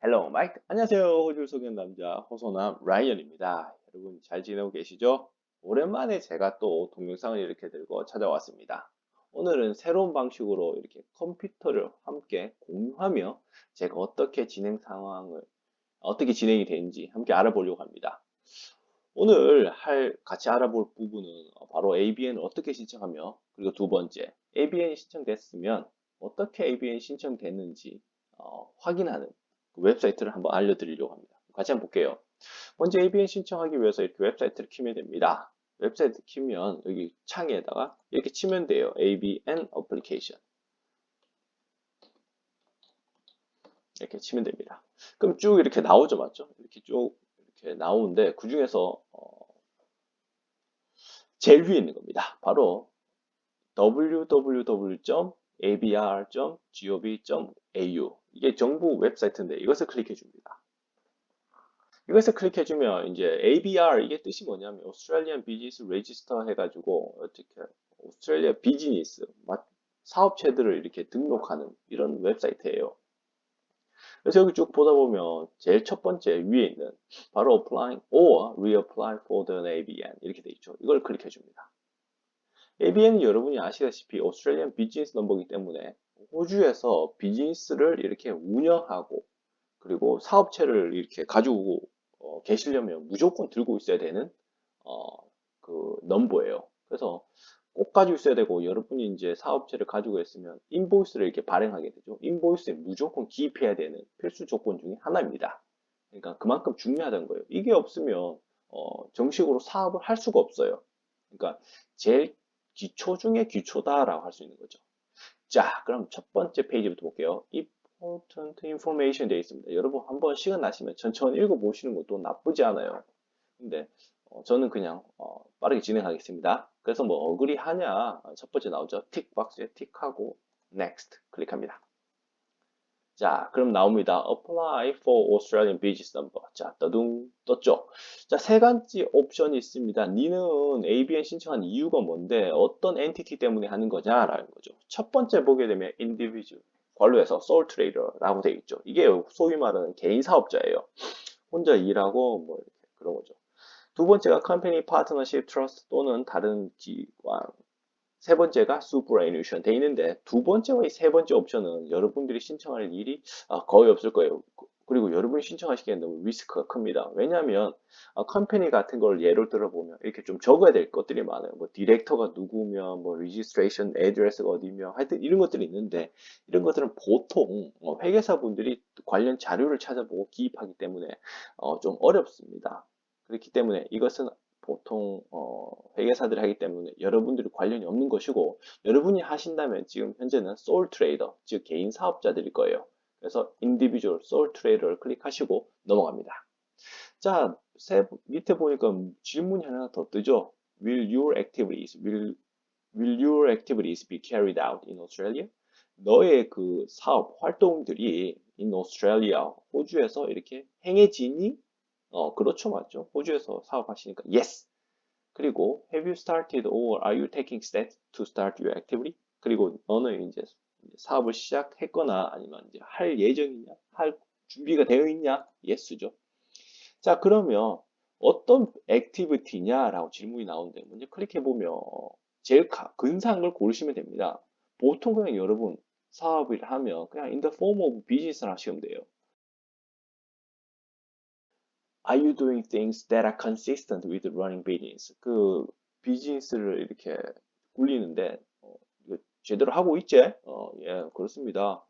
헬로 마이크 안녕하세요. 호주를 소개하는 남자 호소남 라이언입니다. 여러분 잘 지내고 계시죠? 오랜만에 제가 또 동영상을 이렇게 들고 찾아왔습니다. 오늘은 새로운 방식으로 이렇게 컴퓨터를 함께 공유하며 제가 어떻게 진행이 되는지 함께 알아보려고 합니다. 오늘 같이 알아볼 부분은 바로 ABN을 어떻게 신청하며, 그리고 두 번째, ABN이 신청됐으면 어떻게 ABN이 신청됐는지 확인하는 그 웹사이트를 한번 알려드리려고 합니다. 같이 한번 볼게요. 먼저 ABN 신청하기 위해서 이렇게 웹사이트를 키면 됩니다. 웹사이트 키면 여기 창에다가 이렇게 치면 돼요. ABN 어플리케이션. 이렇게 치면 됩니다. 그럼 쭉 이렇게 나오죠, 맞죠? 이렇게 쭉 이렇게 나오는데 그 중에서 제일 위에 있는 겁니다. 바로 www.abr.gov.au. 이게 정부 웹사이트인데 이것을 클릭해 줍니다. 이것을 클릭해주면 이제 ABR, 이게 뜻이 뭐냐면 Australian Business Register 해가지고 어떻게 오스트레일리아 비즈니스 사업체들을 이렇게 등록하는 이런 웹사이트예요. 그래서 여기 쭉 보다 보면 제일 첫 번째 위에 있는 바로 Applying or Reapply for the ABN 이렇게 돼 있죠. 이걸 클릭해 줍니다. ABN은 여러분이 아시다시피 오스트레일리안 비즈니스 넘버이기 때문에 호주에서 비즈니스를 이렇게 운영하고 그리고 사업체를 이렇게 가지고 계시려면 무조건 들고 있어야 되는 어, 그 넘버예요. 그래서 꼭 가지고 있어야 되고, 여러분이 이제 사업체를 가지고 있으면 인보이스를 이렇게 발행하게 되죠. 인보이스에 무조건 기입해야 되는 필수 조건 중에 하나입니다. 그러니까 그만큼 중요하다는 거예요. 이게 없으면 정식으로 사업을 할 수가 없어요. 그러니까 제일 기초 중에 기초다라고 할 수 있는 거죠. 자, 그럼 첫 번째 페이지부터 볼게요. Important information 되어 있습니다. 여러분 한번 시간 나시면 천천히 읽어보시는 것도 나쁘지 않아요. 근데 저는 그냥 빠르게 진행하겠습니다. 그래서 뭐 어그리 하냐, 첫 번째 나오죠. 틱 박스에 틱하고 next 클릭합니다. 자, 그럼 나옵니다. Apply for Australian Business Number. 자, 떠둥 떴죠. 자, 세 가지 옵션이 있습니다. 니는 ABN 신청한 이유가 뭔데, 어떤 엔티티 때문에 하는 거냐라는 거죠. 첫 번째 보게 되면 individual, 관로에서 sole trader라고 되어 있죠. 이게 소위 말하는 개인 사업자예요. 혼자 일하고 뭐 이렇게 그런 거죠. 두 번째가 컴퍼니 파트너십 트러스트 또는 다른 기관. 세 번째가 superannuation 돼 있는데, 두 번째와 이 세 번째 옵션은 여러분들이 신청할 일이 거의 없을 거예요. 그리고 여러분이 신청하시기에는 너무 리스크가 큽니다. 왜냐하면 컴퍼니 같은 걸 예를 들어보면 이렇게 좀 적어야 될 것들이 많아요. 뭐 디렉터가 누구며, 뭐 리지스트레이션 애드레스가 어디며, 하여튼 이런 것들이 있는데, 이런 것들은 보통 회계사분들이 관련 자료를 찾아보고 기입하기 때문에 좀 어렵습니다. 그렇기 때문에 이것은 보통 회계사들이 하기 때문에 여러분들이 관련이 없는 것이고, 여러분이 하신다면 지금 현재는 솔 트레이더, 즉 개인 사업자들일 거예요. 그래서 individual sole trader를 클릭하시고 넘어갑니다. 자, 밑에 보니까 질문이 하나 더 뜨죠. Will your activities be carried out in Australia? 너의 그 사업 활동들이 in Australia, 호주에서 이렇게 행해지니? 그렇죠, 맞죠? 호주에서 사업하시니까 yes. 그리고 have you started or are you taking steps to start your activity? 그리고 너는 이제 사업을 시작했거나 아니면 이제 할 예정이냐, 할 준비가 되어 있냐? yes죠. 자, 그러면 어떤 액티비티냐라고 질문이 나오는데, 먼저 클릭해 보면 제일 근사한 걸 고르시면 됩니다. 보통 그냥 여러분 사업을 하면 그냥 in the form of business를 하시면 돼요. Are you doing things that are consistent with running business? 그 비즈니스를 이렇게 굴리는데 이거 제대로 하고 있지? 예, 그렇습니다.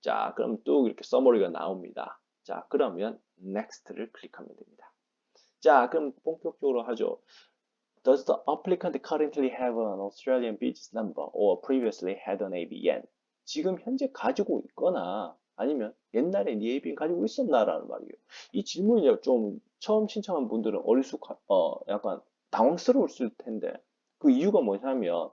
자, 그럼 또 이렇게 서머리가 나옵니다. 자, 그러면 next를 클릭하면 됩니다. 자, 그럼 본격적으로 하죠. Does the applicant currently have an Australian business number or previously had an ABN? 지금 현재 가지고 있거나 아니면 옛날에 네 ABN 가지고 있었나라는 말이에요. 이 질문이 좀 처음 신청한 분들은 약간 당황스러울 텐데, 그 이유가 뭐냐면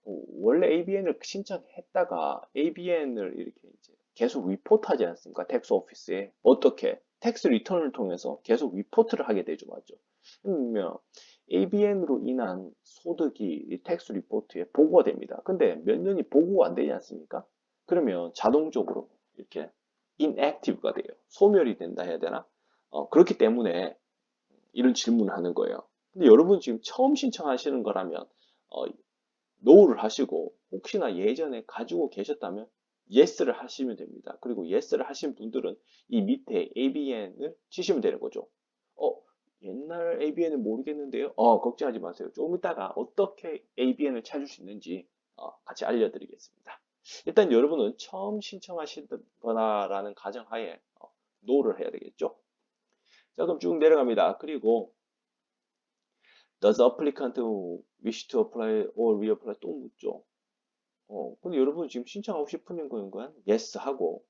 원래 ABN을 신청했다가 ABN을 이렇게 이제 계속 리포트하지 않습니까? 텍스 오피스에 어떻게 텍스 리턴을 통해서 계속 리포트를 하게 되죠, 맞죠? 그러면 ABN으로 인한 소득이 텍스 리포트에 보고가 됩니다. 근데 몇 년이 보고가 안 되지 않습니까? 그러면 자동적으로 이렇게 inactive가 돼요. 소멸이 된다 해야 되나? 그렇기 때문에 이런 질문을 하는 거예요. 근데 여러분 지금 처음 신청하시는 거라면 no를 하시고 혹시나 예전에 가지고 계셨다면 yes를 하시면 됩니다. 그리고 yes를 하신 분들은 이 밑에 ABN을 치시면 되는 거죠. 옛날 ABN은 모르겠는데요. 걱정하지 마세요. 조금 이따가 어떻게 ABN을 찾을 수 있는지 같이 알려드리겠습니다. 일단 여러분은 처음 신청하시거나라는 가정하에 no를 해야 되겠죠. 자, 그럼 쭉 내려갑니다. 그리고 Does the applicant wish to apply or reapply 또 묻죠. 근데 여러분 지금 신청하고 싶은 건 yes 하고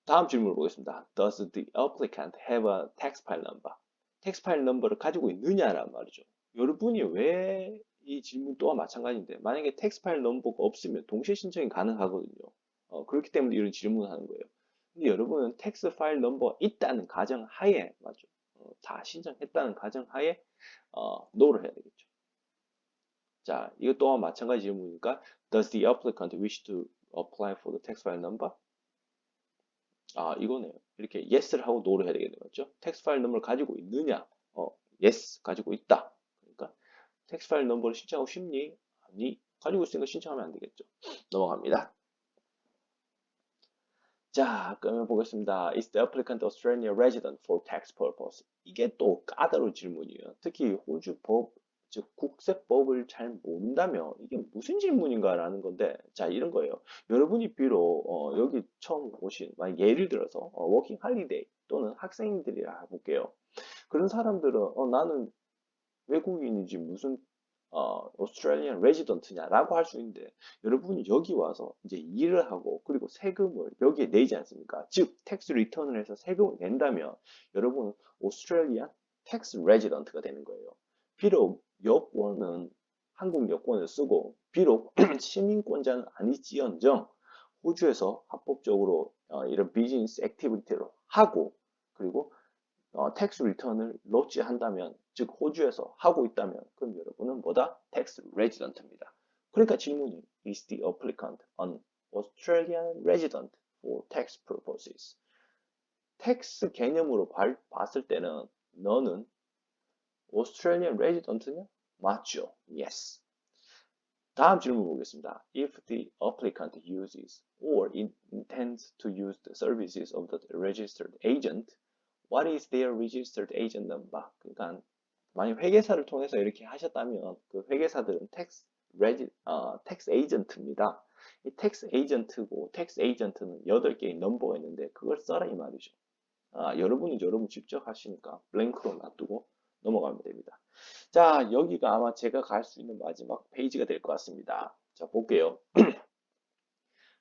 다음 질문을 보겠습니다. Does the applicant have a tax file number? tax file number를 가지고 있느냐란 말이죠. 여러분이 왜 이 질문 또한 마찬가지인데 만약에 tax file number가 없으면 동시에 신청이 가능하거든요. 그렇기 때문에 이런 질문을 하는 거예요. 근데 여러분은 tax file number 있다는 가정하에 맞죠? 다 신청했다는 가정하에 no를 해야 되겠죠. 자, 이것 또한 마찬가지 질문이니까 Does the applicant wish to apply for the tax file number? 이거네요. 이렇게 yes를 하고 no를 해야 되겠는 거죠. tax file number를 가지고 있느냐? yes, 가지고 있다. 그러니까 tax file number를 신청하고 싶니? 아니, 가지고 있으니까 신청하면 안 되겠죠. 넘어갑니다. 자, 그러면 보겠습니다. Is the applicant Australian resident for tax purpose? 이게 또 까다로운 질문이에요. 특히 호주 법, 즉 국세법을 잘 모른다면 이게 무슨 질문인가라는 건데, 자, 이런 거예요. 여러분이 비록 여기 처음 오신, 만약 예를 들어서 워킹 할리데이 또는 학생들이라 볼게요. 그런 사람들은 나는 외국인이지 무슨 오스트레일리안 레지던트냐라고 할 수 있는데 여러분이 여기 와서 이제 일을 하고 그리고 세금을 여기에 내지 않습니까? 즉 텍스 리턴을 해서 세금을 낸다면 여러분은 오스트레일리안 텍스 레지던트가 되는 거예요. 비록 여권은 한국 여권을 쓰고 비록 시민권자는 아니지언정 호주에서 합법적으로 이런 비즈니스 액티비티를 하고 그리고 텍스 리턴을 로치 한다면, 즉 호주에서 하고 있다면, 그럼 여러분은 뭐다? 텍스 레지던트입니다. 그러니까 질문이 Is the applicant an Australian resident for tax purposes? 텍스 개념으로 봤을 때는 너는 Australian resident냐? 맞죠? Yes. 다음 질문 보겠습니다. If the applicant uses or intends to use the services of the registered agent, What is their registered agent number? 그러니까 만약 회계사를 통해서 이렇게 하셨다면 그 회계사들은 텍스 에이전트입니다. 이 텍스 에이전트고 텍스 에이전트는 8개의 넘버가 있는데 그걸 써라 이 말이죠. 여러분이 여러분 직접 하시니까 블랭크로 놔두고 넘어가면 됩니다. 자, 여기가 아마 제가 갈 수 있는 마지막 페이지가 될 것 같습니다. 자, 볼게요.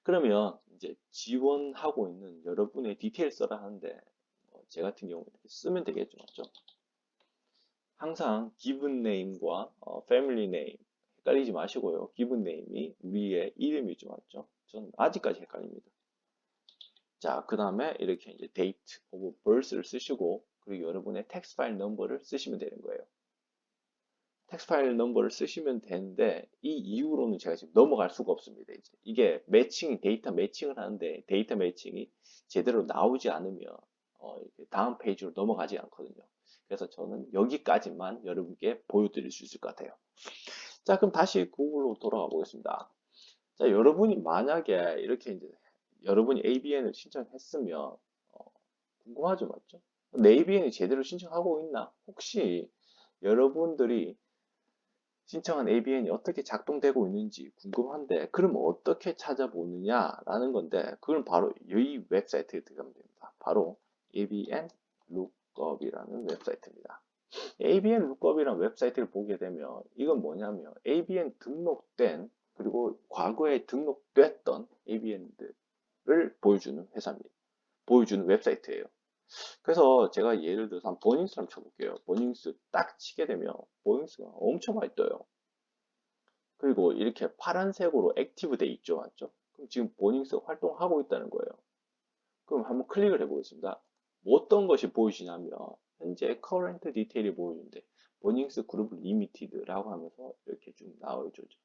그러면 이제 지원하고 있는 여러분의 디테일 써라 하는데 제 같은 경우는 쓰면 되겠죠, 맞죠? 항상 given name과 family name 헷갈리지 마시고요. given name이 우리의 이름이죠, 맞죠? 전 아직까지 헷갈립니다. 자, 그 다음에 이렇게 이제 date of birth를 쓰시고 그리고 여러분의 text file number를 쓰시면 되는 거예요. text file number를 쓰시면 되는데 이 이후로는 제가 지금 넘어갈 수가 없습니다. 이제 이게 데이터 매칭을 하는데 데이터 매칭이 제대로 나오지 않으면 다음 페이지로 넘어가지 않거든요. 그래서 저는 여기까지만 여러분께 보여드릴 수 있을 것 같아요. 자, 그럼 다시 구글로 돌아가 보겠습니다. 자, 여러분이 만약에 이렇게 이제 여러분이 ABN을 신청했으면 궁금하죠, 맞죠? 내 ABN이 제대로 신청하고 있나? 혹시 여러분들이 신청한 ABN이 어떻게 작동되고 있는지 궁금한데 그럼 어떻게 찾아보느냐라는 건데 그건 바로 이 웹사이트에 들어가면 됩니다. 바로 ABN Lookup이라는 웹사이트입니다. ABN Lookup이라는 웹사이트를 보게 되면 이건 뭐냐면 ABN 등록된 그리고 과거에 등록됐던 ABN들을 보여주는 회사입니다. 보여주는 웹사이트예요. 그래서 제가 예를 들어서 한 버닝스를 쳐볼게요. 버닝스 딱 치게 되면 버닝스가 엄청 많이 떠요. 그리고 이렇게 파란색으로 액티브 돼 있죠, 맞죠? 그럼 지금 버닝스 활동하고 있다는 거예요. 그럼 한번 클릭을 해보겠습니다. 어떤 것이 보이시냐면 현재 커런트 디테일이 보이는데 버닝스 그룹 리미티드라고 하면서 이렇게 좀 나와주죠.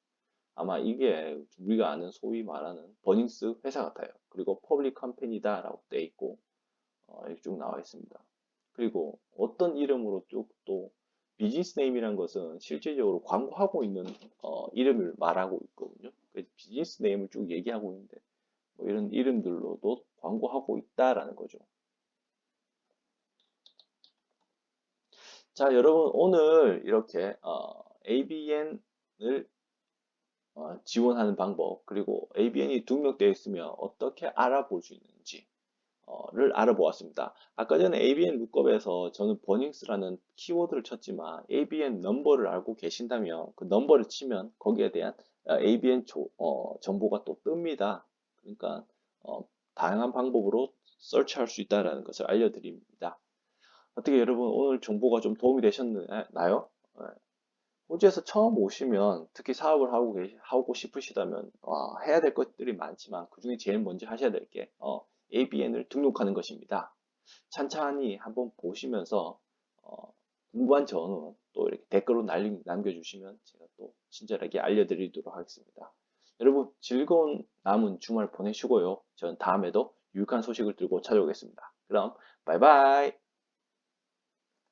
아마 이게 우리가 아는 소위 말하는 버닝스 회사 같아요. 그리고 퍼블릭 컴퍼니다라고 돼 있고 이렇게 쭉 나와 있습니다. 그리고 어떤 이름으로 쭉 또 비즈니스 네임이란 것은 실질적으로 광고하고 있는 이름을 말하고 있거든요. 그래서 비즈니스 네임을 쭉 얘기하고 있는데 뭐 이런 이름들로도 광고하고 있다라는 거죠. 자, 여러분 오늘 이렇게 ABN을 지원하는 방법 그리고 ABN이 등록되어 있으면 어떻게 알아볼 수 있는지 를 알아보았습니다. 아까 전에 ABN 룩업에서 저는 버닝스라는 키워드를 쳤지만 ABN 넘버를 알고 계신다면 그 넘버를 치면 거기에 대한 ABN 정보가 또 뜹니다. 그러니까 다양한 방법으로 설치할 수 있다는 것을 알려드립니다. 어떻게 여러분 오늘 정보가 좀 도움이 되셨나요? 호주에서 처음 오시면 특히 사업을 하고 싶으시다면 해야 될 것들이 많지만 그 중에 제일 먼저 하셔야 될 게 ABN을 등록하는 것입니다. 찬찬히 한번 보시면서 궁금한 점은 또 이렇게 댓글로 남겨주시면 제가 또 친절하게 알려드리도록 하겠습니다. 여러분 즐거운 남은 주말 보내시고요. 저는 다음에도 유익한 소식을 들고 찾아오겠습니다. 그럼 바이바이.